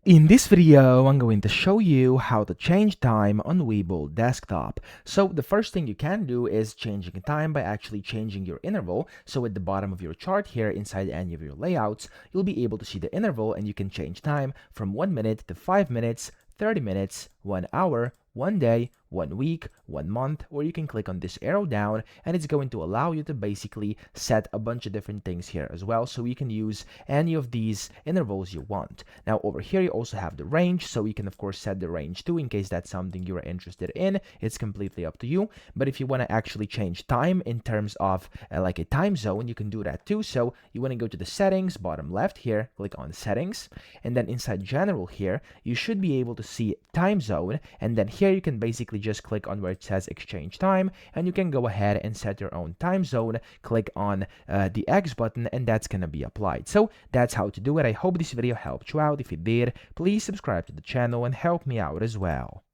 In this video, I'm going to show you how to change time on Webull Desktop. So the first thing you can do is changing time by actually changing your interval. So at the bottom of your chart here, inside any of your layouts, you'll be able to see the interval and you can change time from 1 minute to 5 minutes, 30 minutes, 1 hour, 1 day, 1 week, 1 month, or you can click on this arrow down and it's going to allow you to basically set a bunch of different things here as well, so you can use any of these intervals you want. Now over here you also have the range, so you can of course set the range too in case that's something you're interested in. It's completely up to you, but if you want to actually change time in terms of like a time zone, you can do that too. So you want to go to the settings, bottom left here, click on settings, and then inside general here you should be able to see time zone, and then here you can basically just click on where it says exchange time and you can go ahead and set your own time zone. Click on the X button and that's going to be applied. So that's how to do it. I hope this video helped you out. If it did, please subscribe to the channel and help me out as well.